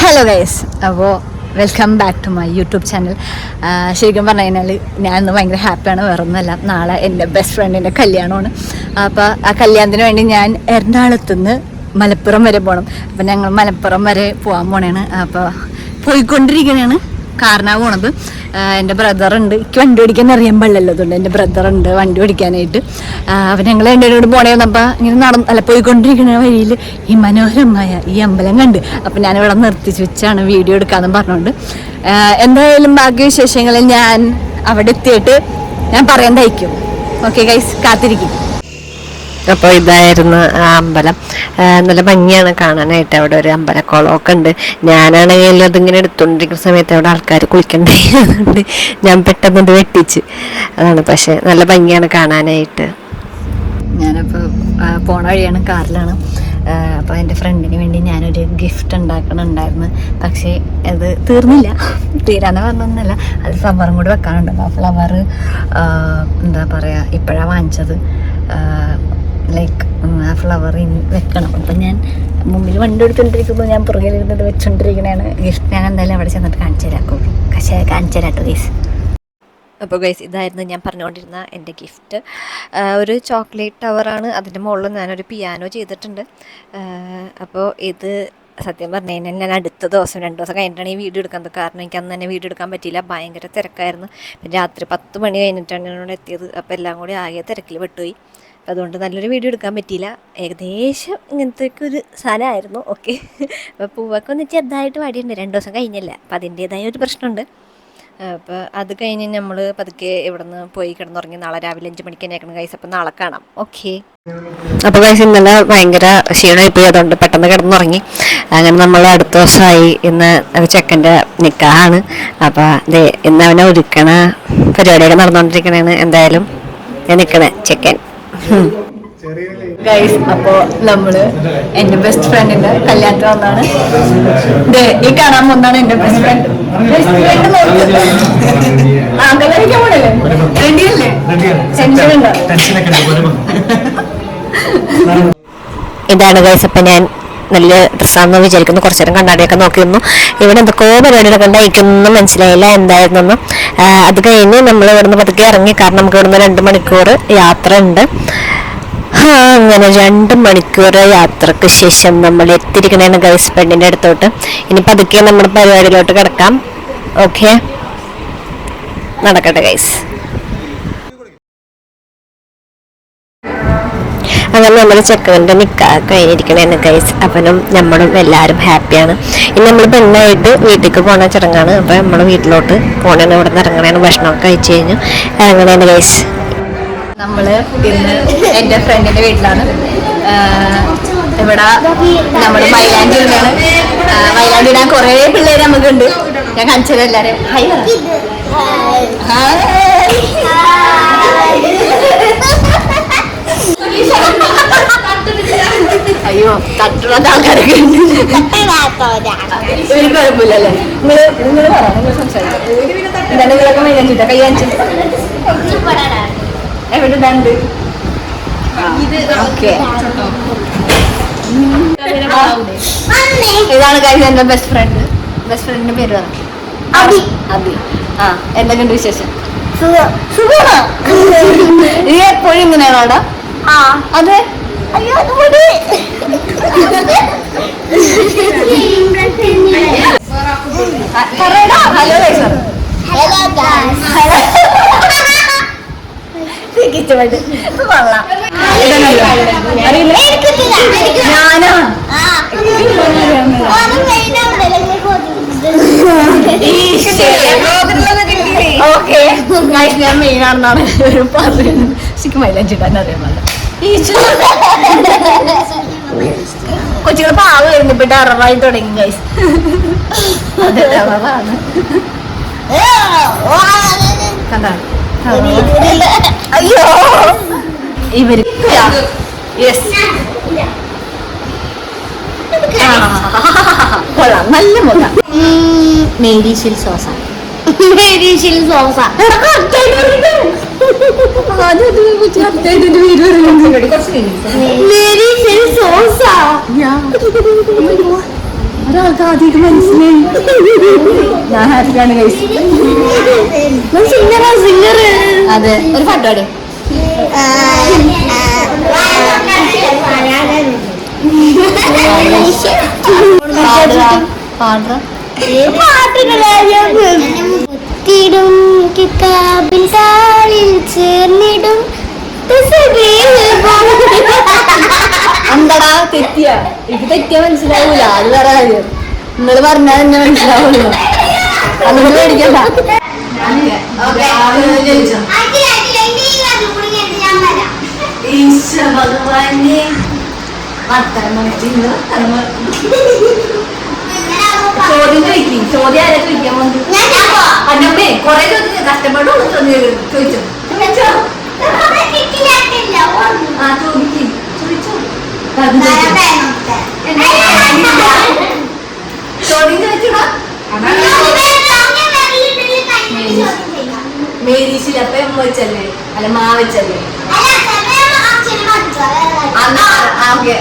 Hello guys, അപ്പോൾ welcome back to my YouTube channel. ശരിക്കും പറഞ്ഞു കഴിഞ്ഞാൽ ഞാൻ ഇന്ന് ഭയങ്കര ഹാപ്പിയാണ്. വേറെ ഒന്നുമല്ല, നാളെ എൻ്റെ ബെസ്റ്റ് ഫ്രണ്ടിൻ്റെ കല്യാണമാണ്. അപ്പോൾ ആ കല്യാണത്തിന് വേണ്ടി ഞാൻ എറണാകുളത്തുനിന്ന് മലപ്പുറം വരെ പോകണം. അപ്പോൾ ഞങ്ങൾ മലപ്പുറം വരെ പോകാൻ പോണേണ്. അപ്പോൾ പോയിക്കൊണ്ടിരിക്കണേണ്, കാറിനാണ് പോണത്. എൻ്റെ ബ്രദറുണ്ട്, എനിക്ക് വണ്ടി ഓടിക്കാൻ അറിയാൻ പാടില്ലല്ലോ, അതുകൊണ്ട് എൻ്റെ ബ്രദറുണ്ട് വണ്ടി ഓടിക്കാനായിട്ട്. അപ്പോൾ ഞങ്ങൾ രണ്ടുപേരോട് പോണേ വന്നപ്പോൾ ഇങ്ങനെ പോയിക്കൊണ്ടിരിക്കുന്ന വഴിയിൽ ഈ മനോഹരമായ ഈ അമ്പലം കണ്ട്. അപ്പോൾ ഞാനിവിടെ നിർത്തിച്ച് വെച്ചാണ് വീഡിയോ എടുക്കാമെന്ന് പറഞ്ഞുകൊണ്ട്. എന്തായാലും ബാക്കി വിശേഷങ്ങളിൽ ഞാൻ അവിടെ എത്തിയിട്ട് ഞാൻ പറയാൻ തയ്ക്കും. ഓക്കെ ഗൈസ്, കാത്തിരിക്കും. അപ്പോൾ ഇതായിരുന്നു ആ അമ്പലം. നല്ല ഭംഗിയാണ് കാണാനായിട്ട്. അവിടെ ഒരു അമ്പലക്കുളമൊക്കെ ഉണ്ട്. ഞാനാണെങ്കിൽ അതിങ്ങനെ എടുത്തുകൊണ്ടിരിക്കുന്ന സമയത്ത് അവിടെ ആൾക്കാർ കുളിക്കണ്ടേ, അതുകൊണ്ട് ഞാൻ പെട്ടെന്ന് ഇത് വെട്ടിച്ച്. അതാണ്, പക്ഷെ നല്ല ഭംഗിയാണ് കാണാനായിട്ട്. ഞാനപ്പോൾ പോണ വഴിയാണ്, കാറിലാണ്. അപ്പോൾ എൻ്റെ ഫ്രണ്ടിന് വേണ്ടി ഞാനൊരു ഗിഫ്റ്റ് ഉണ്ടാക്കണുണ്ടായിരുന്നു. പക്ഷേ അത് തീർന്നില്ല. തീരാന്ന് പറഞ്ഞൊന്നുമല്ല, അത് ഫ്ലവറും കൂടി വെക്കാനുണ്ട്. ആ ഫ്ലവർ എന്താ പറയുക, ഇപ്പോഴാണ് വാങ്ങിച്ചത്. ലൈക്ക് ആ ഫ്ലവർ ഇനി വെക്കണം. അപ്പം ഞാൻ മുമ്പിൽ വണ്ടി എടുത്തുകൊണ്ടിരിക്കുമ്പോൾ ഞാൻ പുറകിലിരുന്നത് വെച്ചുകൊണ്ടിരിക്കണതാണ്. ഗിഫ്റ്റ് ഞാൻ എന്തായാലും അവിടെ ചെന്നിട്ട് കാണിച്ചു തരാം. പക്ഷേ കാണിച്ചു തരാട്ടോ ഗൈസ്. അപ്പോൾ ഗൈസ്, ഇതായിരുന്നു ഞാൻ പറഞ്ഞുകൊണ്ടിരുന്ന എൻ്റെ ഗിഫ്റ്റ്. ഒരു ചോക്ലേറ്റ് ടവറാണ്. അതിൻ്റെ മുകളിൽ ഞാനൊരു പിയാനോ ചെയ്തിട്ടുണ്ട്. അപ്പോൾ ഇത് സത്യം പറഞ്ഞു കഴിഞ്ഞാൽ ഞാൻ അടുത്ത ദിവസം 2 ദിവസം കഴിഞ്ഞിട്ടാണ് ഈ വീഡിയോ എടുക്കുന്നത്. കാരണം എനിക്ക് അന്ന് തന്നെ വീഡിയോ എടുക്കാൻ പറ്റിയില്ല, ഭയങ്കര തിരക്കായിരുന്നു. പിന്നെ രാത്രി 10 മണി കഴിഞ്ഞിട്ടാണ് ഞാനിവിടെ എത്തിയത്. അപ്പോൾ എല്ലാം കൂടി ആകെ തിരക്കിൽ പെട്ടുപോയി. അതുകൊണ്ട് നല്ലൊരു വീഡിയോ എടുക്കാൻ പറ്റിയില്ല. ഏകദേശം ഇങ്ങനത്തെയൊക്കെ ഒരു സാധനമായിരുന്നു. ഓക്കെ, അപ്പോൾ പൂവൊക്കെ ഒന്ന് ചെറുതായിട്ട് വാടിയിട്ടുണ്ട്. 2 ദിവസം കഴിഞ്ഞില്ല, അപ്പോൾ അതിൻ്റേതായ ഒരു പ്രശ്നമുണ്ട്. അപ്പോൾ അത് കഴിഞ്ഞ് നമ്മൾ പതുക്കെ ഇവിടെ നിന്ന് പോയി കിടന്നുറങ്ങി. നാളെ രാവിലെ 5 മണിക്ക് തന്നെയാക്കണം ഗൈസ്. അപ്പോൾ നാളെ കാണാം. ഓക്കെ. അപ്പോൾ ഗൈസ്, ഇന്നലെ ഭയങ്കര ക്ഷീണമായി പോയി, അതുകൊണ്ട് പെട്ടെന്ന് കിടന്നുറങ്ങി. അങ്ങനെ നമ്മൾ അടുത്ത ദിവസമായി. ഇന്ന് ചെക്കൻ്റെ നിക്കാഹാണ്. അപ്പോൾ അതെ, ഇന്ന് അവനെ ഒരുക്കണ പരിപാടിയൊക്കെ നടന്നുകൊണ്ടിരിക്കണേന്ന്. എന്തായാലും ഞാൻ നിൽക്കണേ ചെക്കൻ ഗൈസ്. അപ്പോൾ നമ്മള് എൻ്റെ ബെസ്റ്റ് ഫ്രണ്ടിന്റെ കല്യാണത്തിന് വന്നാണ്. ഈ കാണാൻ വന്നാണ് എൻ്റെ ബെസ്റ്റ് ഫ്രണ്ട്. കല്യാണിക്കാൻ പോണല്ലേ? റെഡിയല്ലേ? ടെൻഷനുണ്ടോ? ഇതാണ് ഗൈസ്. അപ്പം ഞാൻ നല്ല ഡ്രസ്സാണെന്ന് വിചാരിക്കുന്നു. കുറച്ചു നേരം കണ്ണാടിയൊക്കെ നോക്കിയിരുന്നു. ഇവിടെ എന്തൊക്കെയോ പരിപാടികളൊക്കെ ഉണ്ടായിരിക്കുന്നു, മനസ്സിലായില്ല എന്തായിരുന്നെന്ന്. അത് കഴിഞ്ഞ് നമ്മൾ ഇവിടുന്ന് പതുക്കെ ഇറങ്ങി. കാരണം നമുക്ക് ഇവിടുന്ന് 2 മണിക്കൂർ യാത്ര ഉണ്ട്. അങ്ങനെ 2 മണിക്കൂർ യാത്രക്ക് ശേഷം നമ്മൾ എത്തിയിരിക്കണേന്ന് ഗൈസ് പെണ്ണിൻ്റെ അടുത്തോട്ട്. ഇനി പതുക്കെ നമ്മുടെ പരിപാടിയിലോട്ട് കിടക്കാം. ഓക്കെ, നടക്കട്ടെ ഗൈസ്. അങ്ങനെ നമ്മൾ ചെക്കൻ്റെ നിക്കാഹ് കഴിഞ്ഞിരിക്കണേന്ന് ഗൈസ്. അപ്പം നമ്മളും എല്ലാവരും ഹാപ്പിയാണ്. ഇനി നമ്മൾ പെണ്ണായിട്ട് വീട്ടിലേക്ക് പോകണ ചടങ്ങാണ്. അപ്പോൾ നമ്മൾ വീട്ടിലോട്ട് പോകണേന്ന്, ഇവിടെ നിന്ന് ഇറങ്ങണേന്ന്, ഭക്ഷണമൊക്കെ കഴിച്ച് കഴിഞ്ഞു ഇറങ്ങണേന്ന് ഗൈസ്. നമ്മൾ ഇന്ന് എൻ്റെ ഫ്രണ്ടിൻ്റെ വീട്ടിലാണ്. ഇവിടെ നമ്മൾ മൈലാഞ്ചി ഇടാണ്. മൈലാഞ്ചി ഇടാൻ കുറേ പിള്ളേർ നമുക്കുണ്ട്. ഞാൻ കാണിച്ചത് എല്ലാവരും അയ്യോ, തട്ടുള്ള ആൾക്കാരൊക്കെ ഉണ്ട്. ഒരു കുഴപ്പമില്ലല്ലേ? നിങ്ങൾ സംസാരിക്കാം. എന്താണ് നിങ്ങളൊക്കെ മൈലാഞ്ചിട്ടാ? കൈ കാണിച്ചു എവിടെ ഉണ്ട്? ഓക്കെ, ഇതാണ് കാര്യം എൻ്റെ ബെസ്റ്റ് ഫ്രണ്ട്. ബെസ്റ്റ് ഫ്രണ്ടിന്റെ പേര് പറഞ്ഞു അബി. അബി. ആ, എന്തൊക്കെയുണ്ട് വിശേഷം? നീ എപ്പോഴും ഇങ്ങനെയാണോടാ? അതെ. അയ്യോ, ഹലോ ഗൈസ്. ഇഷ്ടപ്പെട്ട് കൊള്ളാം. ഞാനോ? ഓക്കെ, ഞാൻ മെയിനാണെന്നാണ് പറയുന്നത്. ശരിക്കും മൈലാഞ്ചിട്ടാൻ അറിയാൻ പാടില്ല. കൊച്ചുകൾ പാവം വരുന്നിട്ട് അറവായി തുടങ്ങി ഗൈസ്. അതെ, അറവാണ്. കണ്ടാ? അയ്യോ, ഇവര് കൊള്ളാം, നല്ല മുഖ. മേരീഷിൽ സോസ. മേരീഷിൽ സോസ. ഒരാൾക്ക് ആദ്യമായിട്ട് മനസ്സിലായി. ഞാൻ ഹാപ്പിയാണ് ഗൈസ്. അതെ, ഒരു പാട്ട് പാടും. കിതാബിൽ താളിൽ ചേർന്നിടും എന്താടാ തെറ്റിയ? എനിക്ക് തെറ്റിയ മനസ്സിലാവൂല, അത് വേറെ കാര്യം. നിങ്ങൾ പറഞ്ഞാൽ തന്നെ മനസ്സിലാവുള്ളൂ, അതുകൊണ്ട് മേടിക്കണ്ട. ഭഗവാനെ ചോദ്യം ചോദിക്കും. ചോദ്യം ആരാ ചോദിക്കാൻ വന്നു? അന്നമ്മേ കൊറേ ചോദ്യം കഷ്ടപ്പെട്ടു ചോദിച്ചോ. ആ ചോദിക്കും, ചോദിച്ചോ. ചോദ്യം ചോദിച്ചോടാ. മേരീശിലപ്പ വെച്ചല്ലേ, അല്ല മാ വെച്ചല്ലേ? ഓക്കെ.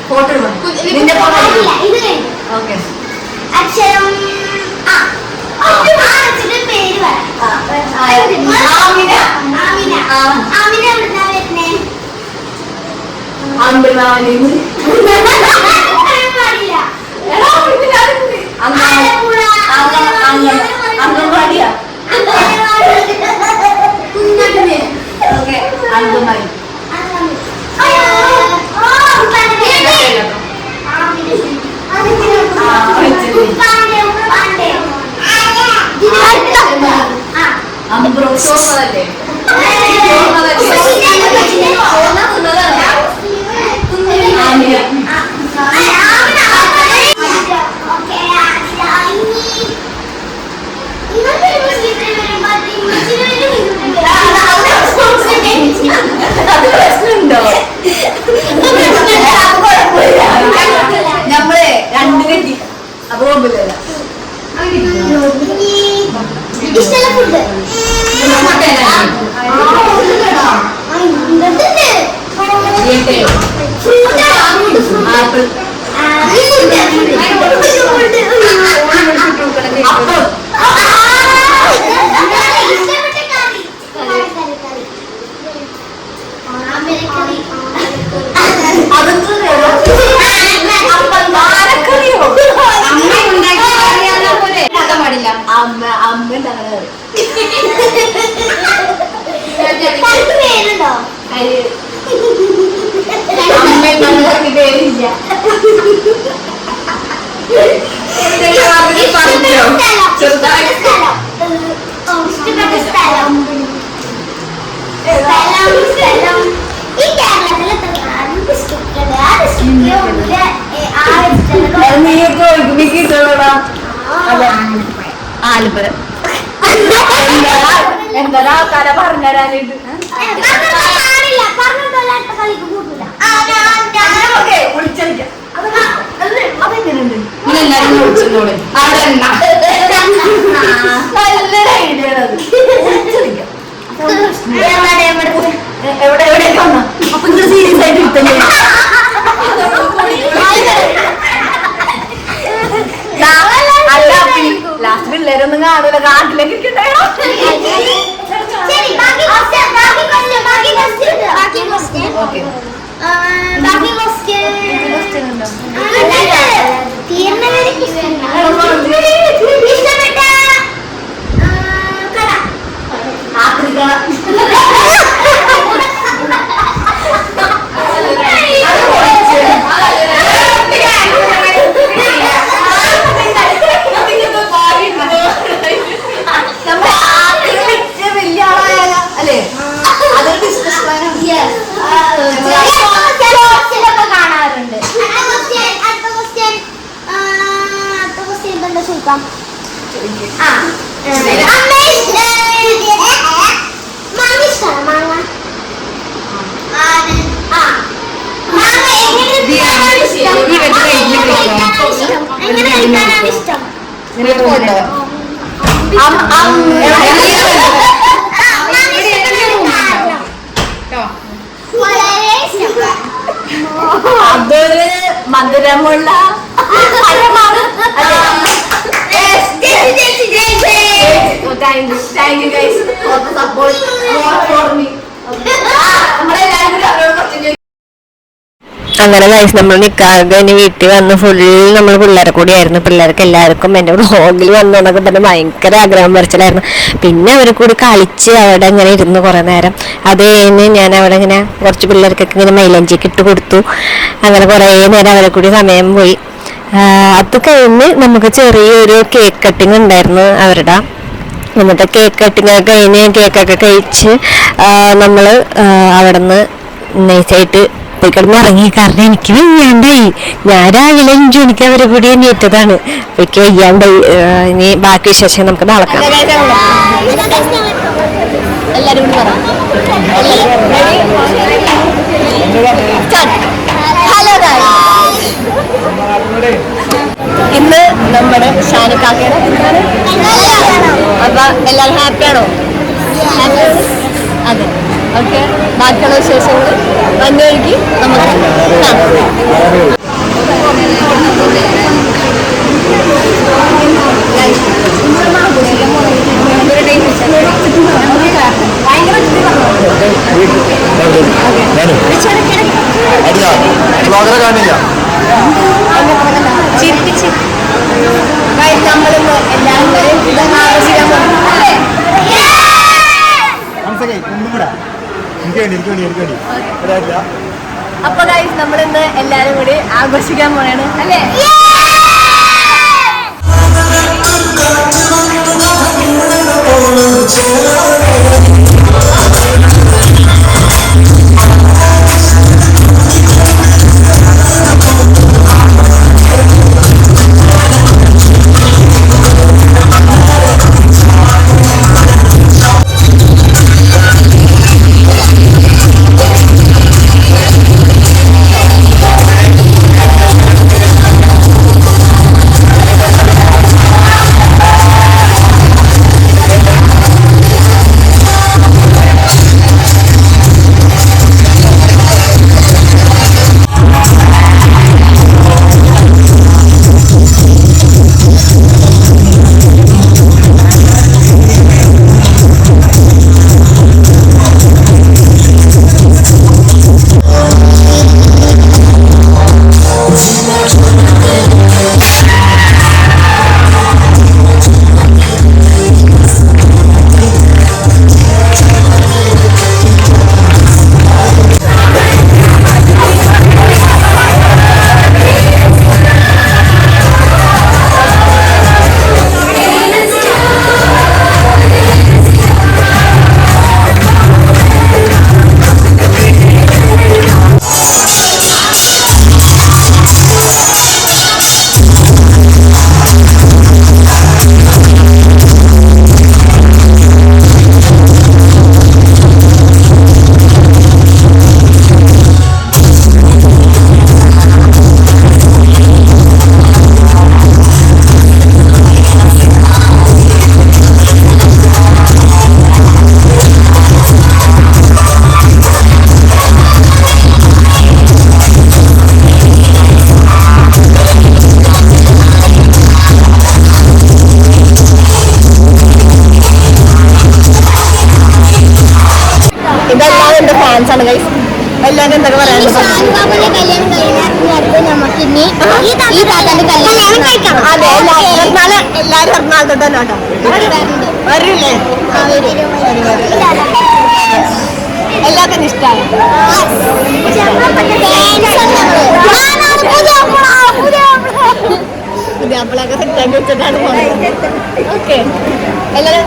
ഫോട്ടോ നിന്റെ ഫോട്ടോ. ഓക്കെ. അക്ഷരം പേര് അംഗൻവാടിയാ? ഓക്കെ, അംഗൻവാടി. ചോർന്നതല്ലേ? നമ്മളെ രണ്ട് കെട്ടി അപ്പൊ കുഴപ്പമില്ല. ഇഷ്ടമുള്ള ഫുഡ് ആപ്പിൾ. അമ്മ ഉണ്ടാക്കണ പേരുണ്ടോ? അമ്മ പേരില്ല. ഇഷ്ടപ്പെട്ട സ്ഥലം ഈ കേരളത്തിൽ ആലപ്പുഴ. എന്താ ആൾക്കാരെ പറഞ്ഞുതരാനായിട്ട് വിളിച്ചടിക്കാം. അതെങ്ങനെയുണ്ട്? എല്ലാരും വിളിച്ചോളൂ. അവിടെ നല്ലൊരു ഐഡിയ ആണ് അത്. വിളിച്ചടിക്കാം. എവിടെ എവിടെയൊക്കെ വന്നോ? അപ്പൊ നിങ്ങൾ സീരിയസ് ആയിട്ട് കിട്ടല്ലേ? ലാസ്റ്റ് പിള്ളേരൊന്നും കാണൂല, കാട്ടിലേക്ക് വലിയ ആളായ അല്ലേ? അതൊരു ബിസിനസ് കാണാറുണ്ട്. എങ്ങനെ കഴിക്കാനാണ് ഇഷ്ടം? അതൊരു മധുരമുള്ള thank you guys for the support for me. അങ്ങനെ ഗൈസ് നമ്മൾ നിൽക്കാതെ ഇനി വീട്ടിൽ വന്ന് ഫുൾ നമ്മൾ പിള്ളേരെ കൂടിയായിരുന്നു. പിള്ളേർക്ക് എല്ലാവർക്കും എൻ്റെ വ്ളോഗിൽ വന്നോന്നൊക്കെ പറഞ്ഞ് ഭയങ്കര ആഗ്രഹം പറിച്ചിലായിരുന്നു. പിന്നെ അവരെ കൂടി കളിച്ച് അവിടെ ഇങ്ങനെ ഇരുന്ന് കുറേ നേരം. അത് കഴിഞ്ഞ് ഞാൻ അവിടെ ഇങ്ങനെ കുറച്ച് പിള്ളേർക്കൊക്കെ ഇങ്ങനെ മൈലഞ്ചിക്ക് ഇട്ട് കൊടുത്തു. അങ്ങനെ കുറേ നേരം അവരെ കൂടി സമയം പോയി. അത് കഴിഞ്ഞ് നമുക്ക് ചെറിയൊരു കേക്ക് കട്ടിങ് ഉണ്ടായിരുന്നു അവരുടെ. എന്നിട്ട് കേക്ക് കട്ടിങ് ഒക്കെ കഴിഞ്ഞ് കേക്കൊക്കെ കഴിച്ച് നമ്മൾ അവിടെ നിന്ന് നൈസായിട്ട് പോയി കിടന്ന് ഇറങ്ങി. കാരണം എനിക്ക് വയ്യാണ്ടായി. ഞാൻ രാവിലെ 5 മണിക്ക് അവരെ കൂടി എണീറ്റതാണ്. എനിക്ക് വയ്യാണ്ടായി. ഇനി ബാക്കി വിശേഷം നമുക്ക് നാളെ കാണാം. എല്ലാവരും കൂടി പറ. ഹലോ ഇന്ന് നമ്മുടെ ഷാനുക്കാക്കയുടെ അപ്പൊ എല്ലാവരും ഹാപ്പിയാണോ? അതെ, ഓക്കെ. ബാക്കിയുള്ള വിശേഷങ്ങൾ വന്നൊഴുകി നമുക്ക് കാണാം. ചിരിപ്പിച്ച് നമ്മളിന്ന് എല്ലാവരും ആഘോഷിക്കാൻ പോകും. അപ്പൊ ഗൈസ് നമ്മളിന്ന് എല്ലാരും കൂടി ആഘോഷിക്കാൻ പോണാണ് അല്ലേ? ഫാൻസാണ് ഗൈസ്. എല്ലാവരും എന്തൊക്കെ പറയാനുള്ളത്? അതെ, എല്ലാവരും എറണാകുളത്ത് തന്നെ കേട്ടോ. വരില്ലേ? എല്ലാത്തിനും ഇഷ്ടമാണ്. പുതിയാപ്പിളൊക്കെ സെറ്റാക്കി വെച്ചിട്ടാണ് പോകുന്നത്. ഓക്കെ, എല്ലാവരും